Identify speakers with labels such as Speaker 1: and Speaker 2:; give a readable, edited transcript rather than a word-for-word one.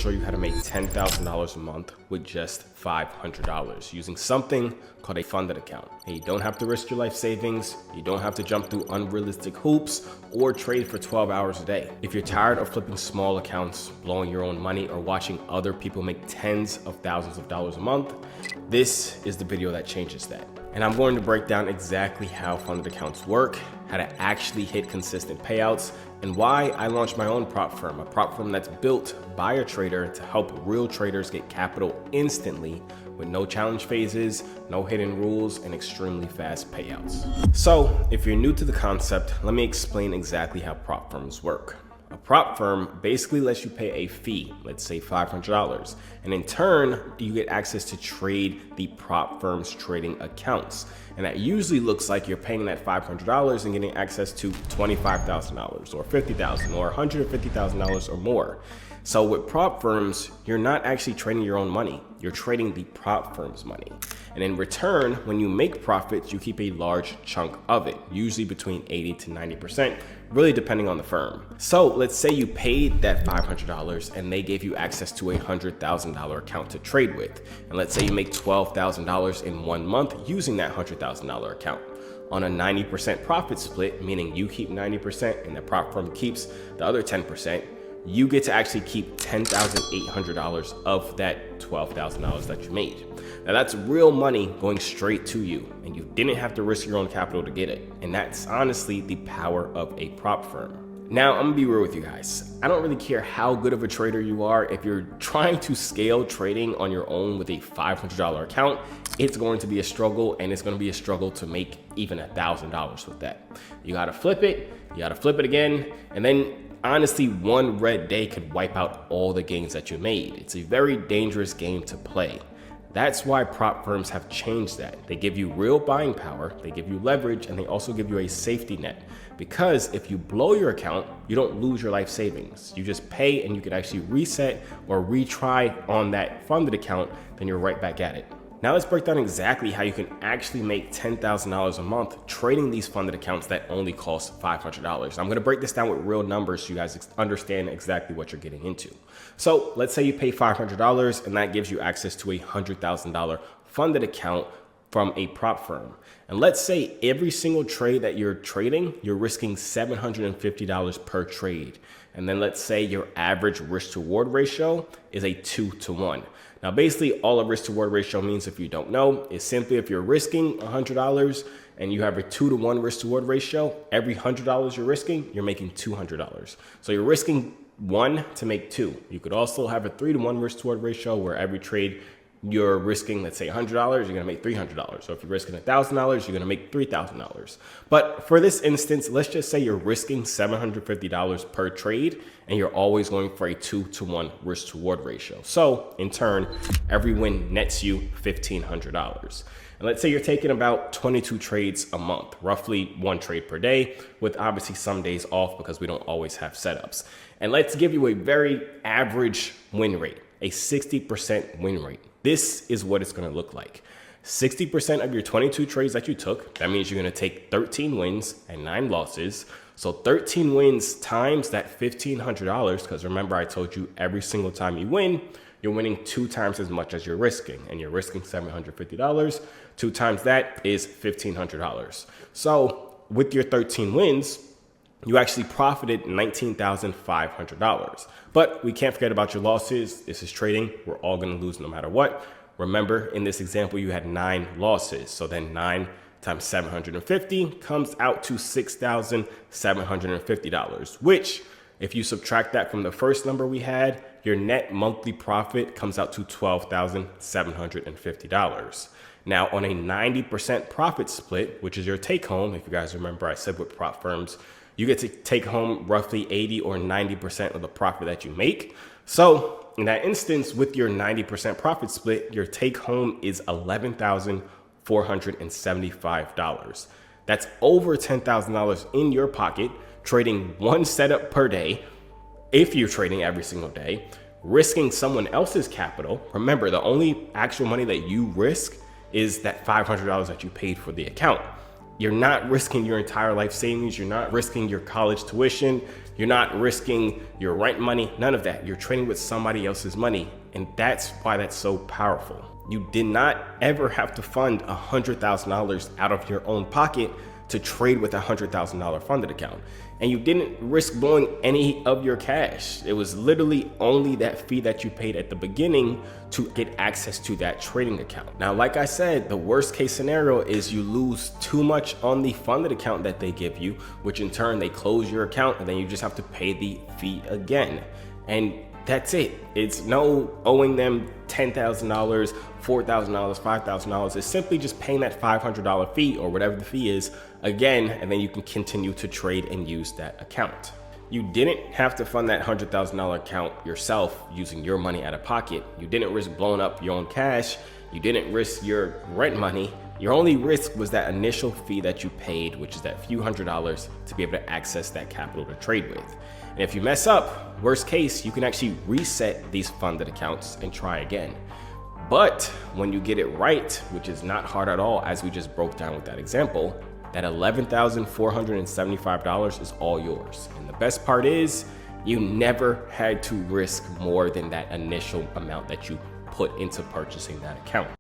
Speaker 1: Show you how to make $10,000 a month with just $500 using something called a funded account. And you don't have to risk your life savings. You don't have to jump through unrealistic hoops or trade for 12 hours a day. If you're tired of flipping small accounts, blowing your own money, or watching other people make tens of thousands of dollars a month, this is the video that changes that. And I'm going to break down exactly how funded accounts work, how to actually hit consistent payouts, and why I launched my own prop firm, a prop firm that's built by a trader to help real traders get capital instantly with no challenge phases, no hidden rules, and extremely fast payouts. So if you're new to the concept, let me explain exactly how prop firms work. A prop firm basically lets you pay a fee, let's say $500, and in turn, you get access to trade the prop firm's trading accounts. And that usually looks like you're paying that $500 and getting access to $25,000 or $50,000 or $150,000 or more. So with prop firms, you're not actually trading your own money, you're trading the prop firm's money. And in return, when you make profits, you keep a large chunk of it, usually between 80 to 90%, really depending on the firm. So let's say you paid that $500 and they gave you access to a $100,000 account to trade with. And let's say you make $12,000 in 1 month using that $100,000 account. On a 90% profit split, meaning you keep 90% and the prop firm keeps the other 10%, you get to actually keep $10,800 of that $12,000 that you made. Now that's real money going straight to you, and you didn't have to risk your own capital to get it. And that's honestly the power of a prop firm. Now, I'm gonna be real with you guys. I don't really care how good of a trader you are. If you're trying to scale trading on your own with a $500 account, it's going to be a struggle, and it's gonna be a struggle to make even $1,000 with that. You gotta flip it, again, and then honestly, one red day could wipe out all the gains that you made. It's a very dangerous game to play. That's why prop firms have changed that. They give you real buying power, they give you leverage, and they also give you a safety net. Because if you blow your account, you don't lose your life savings. You just pay and you can actually reset or retry on that funded account, then you're right back at it. Now let's break down exactly how you can actually make $10,000 a month trading these funded accounts that only cost $500. I'm gonna break this down with real numbers so you guys understand exactly what you're getting into. So let's say you pay $500 and that gives you access to a $100,000 funded account from a prop firm. And let's say every single trade that you're trading, you're risking $750 per trade. And then let's say your average risk to reward ratio is a 2-to-1. Now, basically all a risk to reward ratio means, if you don't know, is simply if you're risking $100 and you have a 2-to-1 risk to reward ratio, every $100 you're risking, you're making $200. So you're risking 1 to make 2. You could also have a 3-to-1 risk to reward ratio where every trade you're risking, let's say $100, you're gonna make $300. So if you're risking $1,000, you're gonna make $3,000. But for this instance, let's just say you're risking $750 per trade and you're always going for a 2-to-1 risk to reward ratio. So in turn, every win nets you $1,500. And let's say you're taking about 22 trades a month, roughly 1 trade per day, with obviously some days off because we don't always have setups. And let's give you a very average win rate, a 60% win rate. This is what it's gonna look like. 60% of your 22 trades that you took, that means you're gonna take 13 wins and 9 losses. So 13 wins times that $1,500, because remember I told you every single time you win, you're winning 2 times as much as you're risking, and you're risking $750. 2 times that is $1,500. So with your 13 wins, you actually profited $19,500. But we can't forget about your losses. This is trading. We're all going to lose no matter what. Remember, in this example, you had 9 losses. So then 9 times 750 comes out to $6,750, which if you subtract that from the first number we had, your net monthly profit comes out to $12,750. Now on a 90% profit split, which is your take home, if you guys remember I said with prop firms, you get to take home roughly 80 or 90% of the profit that you make. So in that instance, with your 90% profit split, your take home is $11,475. That's over $10,000 in your pocket, trading 1 setup per day, if you're trading every single day, risking someone else's capital. Remember, the only actual money that you risk is that $500 that you paid for the account. You're not risking your entire life savings. You're not risking your college tuition. You're not risking your rent money, none of that. You're trading with somebody else's money. And that's why that's so powerful. You did not ever have to fund $100,000 out of your own pocket to trade with a $100,000 funded account. And you didn't risk blowing any of your cash. It was literally only that fee that you paid at the beginning to get access to that trading account. Now, like I said, the worst case scenario is you lose too much on the funded account that they give you, which in turn they close your account and then you just have to pay the fee again. And that's it. It's no owing them $10,000, $4,000, $5,000. It's simply just paying that $500 fee or whatever the fee is again, and then you can continue to trade and use that account. You didn't have to fund that $100,000 account yourself using your money out of pocket. You didn't risk blowing up your own cash. You didn't risk your rent money. Your only risk was that initial fee that you paid, which is that few $100s to be able to access that capital to trade with. And if you mess up, worst case, you can actually reset these funded accounts and try again. But when you get it right, which is not hard at all, as we just broke down with that example, that $11,475 is all yours. And the best part is you never had to risk more than that initial amount that you put into purchasing that account.